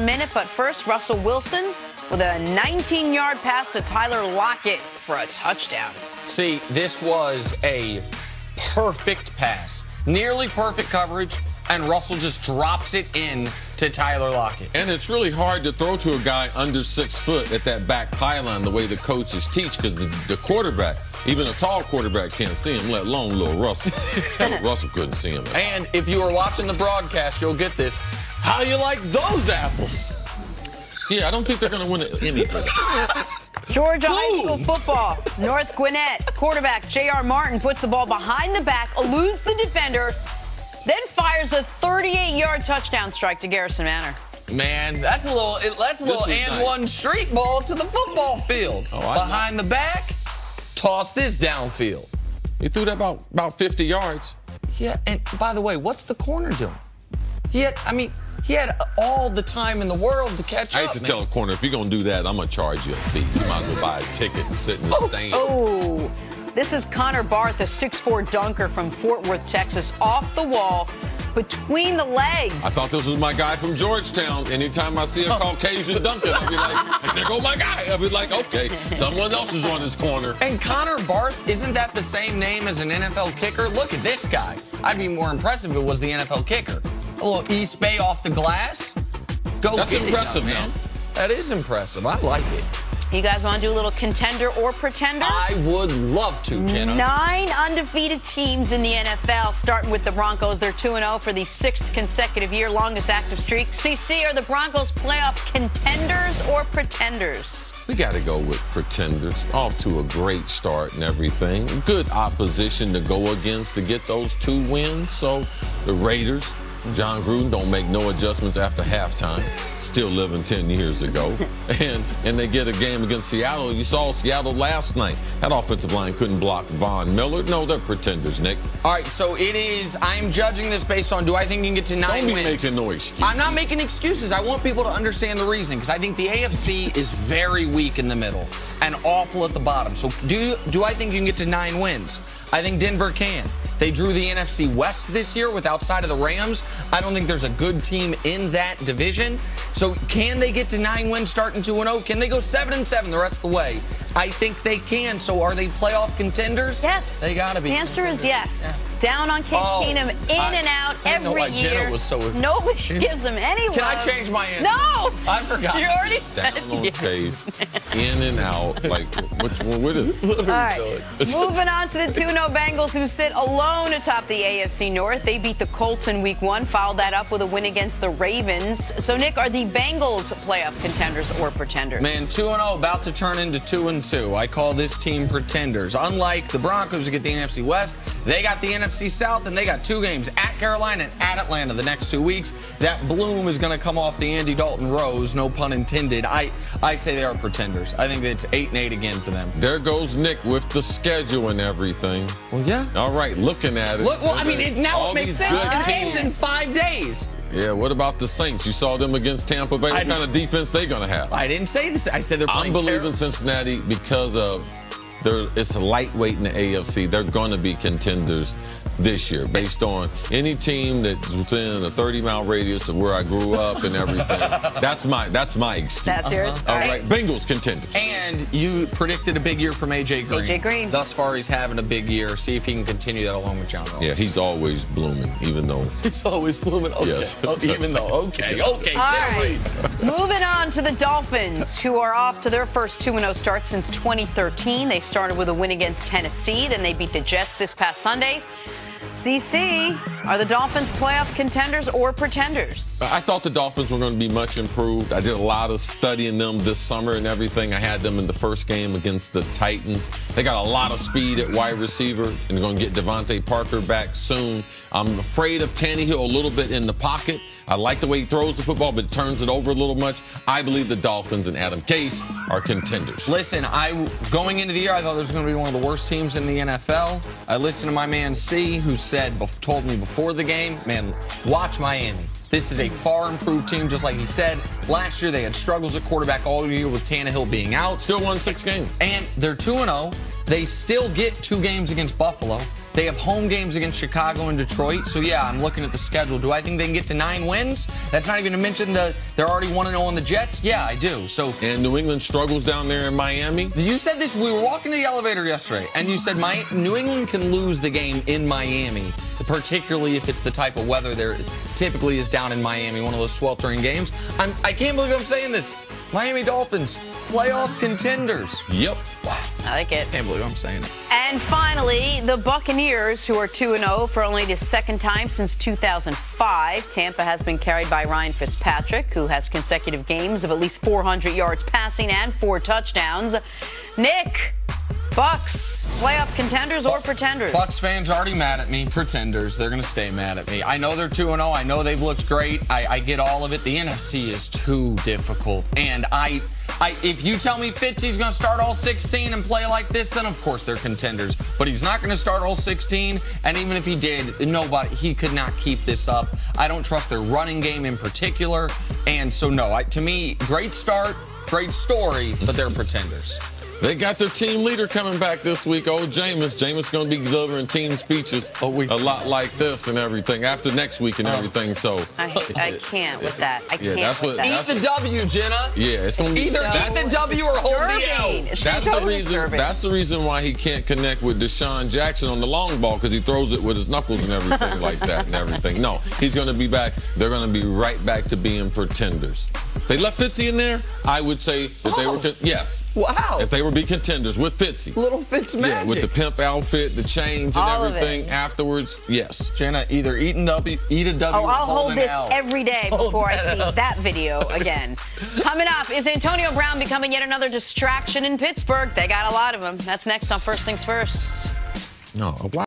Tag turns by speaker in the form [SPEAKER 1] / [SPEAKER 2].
[SPEAKER 1] a minute, but first, Russell Wilson with a 19-yard pass to Tyler Lockett for a touchdown.
[SPEAKER 2] See, this was a perfect pass. Nearly perfect coverage, and Russell just drops it in to Tyler Lockett.
[SPEAKER 3] And it's really hard to throw to a guy under 6 foot at that back pylon the way the coaches teach, because the quarterback, even a tall quarterback, can't see him, let alone little Russell. Russell couldn't see him.
[SPEAKER 2] And if you were watching the broadcast, you'll get this. How you like those apples?
[SPEAKER 3] Yeah, I don't think they're going to win anything.
[SPEAKER 1] Georgia high school football. North Gwinnett quarterback J.R. Martin puts the ball behind the back, eludes the defender, then fires a 38-yard touchdown strike to Garrison Manor.
[SPEAKER 2] Man, that's a little and nice. One street ball to the football field. Behind the back, toss this downfield.
[SPEAKER 3] He threw that about 50 yards.
[SPEAKER 2] Yeah, and by the way, what's the corner doing? He had all the time in the world to catch up.
[SPEAKER 3] I used to tell the corner, if you're going to do that, I'm going to charge you a fee. You might as well buy a ticket and sit in the stand.
[SPEAKER 1] Oh, this is Connor Barth, a 6'4" dunker from Fort Worth, Texas, off the wall, between the legs.
[SPEAKER 3] I thought this was my guy from Georgetown. Anytime I see a Caucasian dunker, I'll be like, there go my guy. I'll be like, okay, someone else is on his corner.
[SPEAKER 2] And Connor Barth, isn't that the same name as an NFL kicker? Look at this guy. I'd be more impressed if it was the NFL kicker. A little East Bay off the glass.
[SPEAKER 3] That's impressive, man.
[SPEAKER 2] That is impressive. I like it.
[SPEAKER 1] You guys want to do a little contender or pretender?
[SPEAKER 2] I would love to, Jenna.
[SPEAKER 1] 9 undefeated teams in the NFL, starting with the Broncos. They're 2-0 for the 6th consecutive year, longest active streak. CC, are the Broncos playoff contenders or pretenders?
[SPEAKER 3] We got to go with pretenders. Off to a great start and everything. Good opposition to go against to get those 2 wins. So the Raiders, John Gruden don't make no adjustments after halftime. Still living 10 years ago. And they get a game against Seattle. You saw Seattle last night. That offensive line couldn't block Von Miller. No, they're pretenders, Nick.
[SPEAKER 2] All right, so it is, I'm judging this based on, do I think you can get to 9 wins?
[SPEAKER 3] Don't be making no excuses.
[SPEAKER 2] I'm not making excuses. I want people to understand the reasoning, because I think the AFC is very weak in the middle and awful at the bottom. So do I think you can get to 9 wins? I think Denver can. They drew the NFC West this year with outside of the Rams. I don't think there's a good team in that division. So can they get to 9 wins starting 2-0? Can they go 7-7 the rest of the way? I think they can. So are they playoff contenders?
[SPEAKER 1] Yes.
[SPEAKER 2] They got to be.
[SPEAKER 1] The answer is yes. Yeah. Down on Case Keenum, and out every year.
[SPEAKER 2] Jenna was so
[SPEAKER 1] nobody gives them any love.
[SPEAKER 2] Can I change my answer?
[SPEAKER 1] No.
[SPEAKER 2] I forgot.
[SPEAKER 1] You already said
[SPEAKER 3] down on Case, in and out. Like, what is it?
[SPEAKER 1] All right. Moving on to the 2-0 Bengals, who sit alone atop the AFC North. They beat the Colts in Week 1, followed that up with a win against the Ravens. So, Nick, are the Bengals playoff contenders or pretenders?
[SPEAKER 2] Man, 2-0, about to turn into 2-2. I call this team pretenders. Unlike the Broncos who get the NFC West, they got the NFC South, and they got 2 games at Carolina and at Atlanta the next 2 weeks. That bloom is going to come off the Andy Dalton rose, no pun intended. I say they are pretenders. I think it's 8-8 again for them.
[SPEAKER 3] There goes Nick with the schedule and everything.
[SPEAKER 2] Well, yeah.
[SPEAKER 3] All right, looking at it.
[SPEAKER 2] Look, well, I mean, now it makes sense. The game's in 5 days.
[SPEAKER 3] Yeah, what about the Saints? You saw them against Tampa Bay. What kind of defense they going to have?
[SPEAKER 2] I didn't say this. I said they're playing.
[SPEAKER 3] I'm believing Cincinnati because of it's a lightweight in the AFC. They're going to be contenders this year based on any team that's within a 30-mile radius of where I grew up and everything. That's my excuse.
[SPEAKER 1] That's yours.
[SPEAKER 3] All right, Bengals contenders.
[SPEAKER 2] And you predicted a big year from A.J. Green.
[SPEAKER 1] A.J. Green.
[SPEAKER 2] Thus far, he's having a big year. See if he can continue that along with John Ross.
[SPEAKER 3] Yeah, he's always blooming, even though.
[SPEAKER 2] He's always blooming? Okay. Yes. Oh, even though. Okay. Okay.
[SPEAKER 1] All right. Moving on to the Dolphins, who are off to their first 2-0 start since 2013. They started with a win against Tennessee. Then they beat the Jets this past Sunday. CC, are the Dolphins playoff contenders or pretenders?
[SPEAKER 3] I thought the Dolphins were going to be much improved. I did a lot of studying them this summer and everything. I had them in the first game against the Titans. They got a lot of speed at wide receiver, and they're going to get Devontae Parker back soon. I'm afraid of Tannehill a little bit in the pocket. I like the way he throws the football, but turns it over a little much. I believe the Dolphins and Adam Case are contenders.
[SPEAKER 2] Listen, going into the year, I thought this was going to be one of the worst teams in the NFL. I listened to my man C, who told me before the game, man, watch Miami. This is a far improved team, just like he said. Last year, they had struggles at quarterback all year with Tannehill being out.
[SPEAKER 3] Still won 6 games.
[SPEAKER 2] And they're 2-0. They still get 2 games against Buffalo. They have home games against Chicago and Detroit. So, yeah, I'm looking at the schedule. Do I think they can get to 9 wins? That's not even to mention they're already 1-0 on the Jets. Yeah, I do. So,
[SPEAKER 3] and New England struggles down there in Miami.
[SPEAKER 2] You said this. We were walking to the elevator yesterday, and you said New England can lose the game in Miami, particularly if it's the type of weather there typically is down in Miami, one of those sweltering games. I can't believe I'm saying this. Miami Dolphins, playoff contenders.
[SPEAKER 3] Yep.
[SPEAKER 2] Wow.
[SPEAKER 1] I like it.
[SPEAKER 2] Can't believe I'm saying it.
[SPEAKER 1] And finally, the Buccaneers, who are 2-0 for only the second time since 2005. Tampa has been carried by Ryan Fitzpatrick, who has consecutive games of at least 400 yards passing and 4 touchdowns. Nick, Bucks, playoff contenders or pretenders?
[SPEAKER 2] Bucks fans are already mad at me. Pretenders. They're going to stay mad at me. I know they're 2-0. I know they've looked great. I get all of it. The NFC is too difficult. And if you tell me Fitzy's going to start all 16 and play like this, then of course they're contenders. But he's not going to start all 16. And even if he did, he could not keep this up. I don't trust their running game in particular. And so, no, to me, great start, great story, but they're pretenders.
[SPEAKER 3] They got their team leader coming back this week, old Jameis. Jameis going to be delivering team speeches a lot like this and everything after next week and everything. So
[SPEAKER 1] I can't with that. I can't.
[SPEAKER 3] That's what.
[SPEAKER 2] Eat the W, Jenna.
[SPEAKER 3] Yeah, it's going to be
[SPEAKER 2] either eat the W or hold the L.
[SPEAKER 3] That's the reason. That's the reason why he can't connect with Deshaun Jackson on the long ball, because he throws it with his knuckles and everything like that and everything. No, he's going to be back. They're going to be right back to being pretenders. They left Fitzy in there. I would say that they were yes.
[SPEAKER 2] Wow.
[SPEAKER 3] If they would be contenders with Fitzy.
[SPEAKER 2] Little Fitz magic.
[SPEAKER 3] Yeah, with the pimp outfit, the chains and everything afterwards. Yes.
[SPEAKER 2] Jenna, either eat a W
[SPEAKER 1] I'll
[SPEAKER 2] or
[SPEAKER 1] hold this
[SPEAKER 2] L.
[SPEAKER 1] every day before I see that video again. Coming up, is Antonio Brown becoming yet another distraction in Pittsburgh? They got a lot of them. That's next on First Things First.
[SPEAKER 3] No.